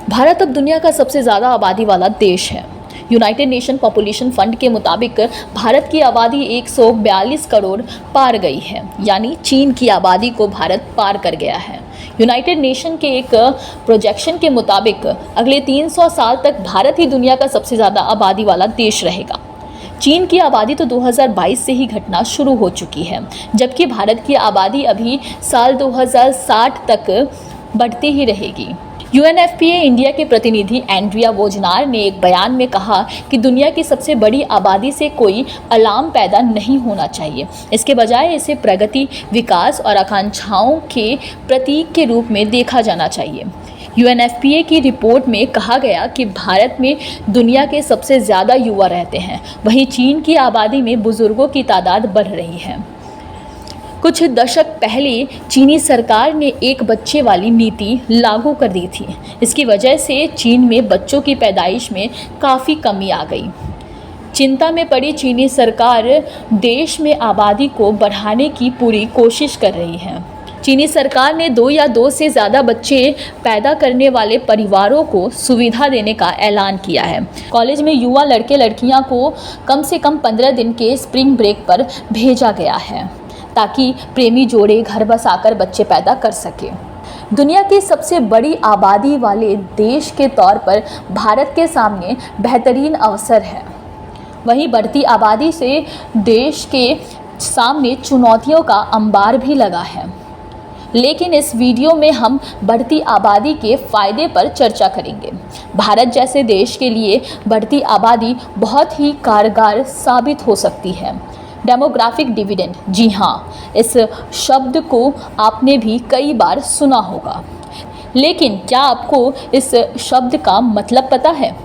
भारत अब दुनिया का सबसे ज़्यादा आबादी वाला देश है। यूनाइटेड नेशन पॉपुलेशन फंड के मुताबिक भारत की आबादी 142 करोड़ पार गई है, यानी चीन की आबादी को भारत पार कर गया है। यूनाइटेड नेशन के एक प्रोजेक्शन के मुताबिक अगले 300 साल तक भारत ही दुनिया का सबसे ज़्यादा आबादी वाला देश रहेगा। चीन की आबादी तो 2022 से ही घटना शुरू हो चुकी है, जबकि भारत की आबादी अभी साल 2060 तक बढ़ती ही रहेगी। UNFPA इंडिया के प्रतिनिधि एंड्रिया वोजनार ने एक बयान में कहा कि दुनिया की सबसे बड़ी आबादी से कोई अलार्म पैदा नहीं होना चाहिए। इसके बजाय इसे प्रगति, विकास और आकांक्षाओं के प्रतीक के रूप में देखा जाना चाहिए। UNFPA की रिपोर्ट में कहा गया कि भारत में दुनिया के सबसे ज़्यादा युवा रहते हैं, वहीं चीन की आबादी में बुजुर्गों की तादाद बढ़ रही है। कुछ दशक पहले चीनी सरकार ने एक बच्चे वाली नीति लागू कर दी थी। इसकी वजह से चीन में बच्चों की पैदाइश में काफ़ी कमी आ गई। चिंता में पड़ी चीनी सरकार देश में आबादी को बढ़ाने की पूरी कोशिश कर रही है। चीनी सरकार ने 2 या 2 से ज़्यादा बच्चे पैदा करने वाले परिवारों को सुविधा देने का ऐलान किया है। कॉलेज में युवा लड़के लड़कियां को कम से कम 15 दिन के स्प्रिंग ब्रेक पर भेजा गया है, ताकि प्रेमी जोड़े घर बसाकर बच्चे पैदा कर सके। दुनिया की सबसे बड़ी आबादी वाले देश के तौर पर भारत के सामने बेहतरीन अवसर है। वहीं बढ़ती आबादी से देश के सामने चुनौतियों का अंबार भी लगा है। लेकिन इस वीडियो में हम बढ़ती आबादी के फ़ायदे पर चर्चा करेंगे। भारत जैसे देश के लिए बढ़ती आबादी बहुत ही कारगर साबित हो सकती है। डेमोग्राफिक डिविडेंड, जी हाँ, इस शब्द को आपने भी कई बार सुना होगा, लेकिन क्या आपको इस शब्द का मतलब पता है?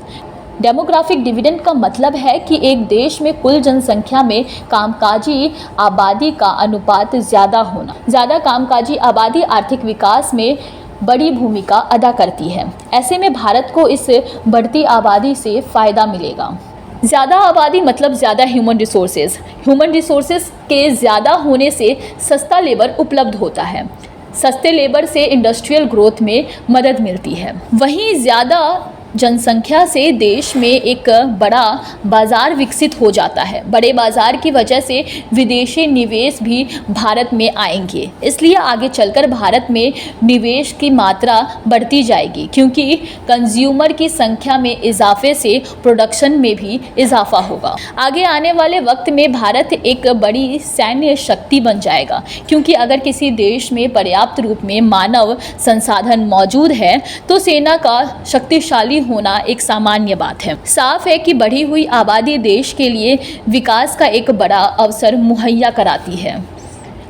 डेमोग्राफिक डिविडेंड का मतलब है कि एक देश में कुल जनसंख्या में कामकाजी आबादी का अनुपात ज़्यादा होना। ज़्यादा कामकाजी आबादी आर्थिक विकास में बड़ी भूमिका अदा करती है। ऐसे में भारत को इस बढ़ती आबादी से फ़ायदा मिलेगा। ज़्यादा आबादी मतलब ज़्यादा ह्यूमन रिसोर्सेज। ह्यूमन रिसोर्सेज के ज़्यादा होने से सस्ता लेबर उपलब्ध होता है। सस्ते लेबर से इंडस्ट्रियल ग्रोथ में मदद मिलती है। वहीं ज़्यादा जनसंख्या से देश में एक बड़ा बाज़ार विकसित हो जाता है। बड़े बाज़ार की वजह से विदेशी निवेश भी भारत में आएंगे, इसलिए आगे चलकर भारत में निवेश की मात्रा बढ़ती जाएगी, क्योंकि कंज्यूमर की संख्या में इजाफे से प्रोडक्शन में भी इजाफा होगा। आगे आने वाले वक्त में भारत एक बड़ी सैन्य शक्ति बन जाएगा, क्योंकि अगर किसी देश में पर्याप्त रूप में मानव संसाधन मौजूद है तो सेना का शक्तिशाली होना एक सामान्य बात है। साफ है कि बढ़ी हुई आबादी देश के लिए विकास का एक बड़ा अवसर मुहैया कराती है,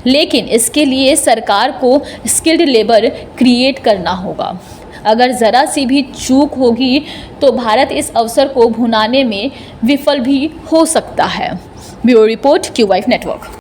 लेकिन इसके लिए सरकार को स्किल्ड लेबर क्रिएट करना होगा। अगर ज़रा सी भी चूक होगी तो भारत इस अवसर को भुनाने में विफल भी हो सकता है। Bureau report, Q wife network.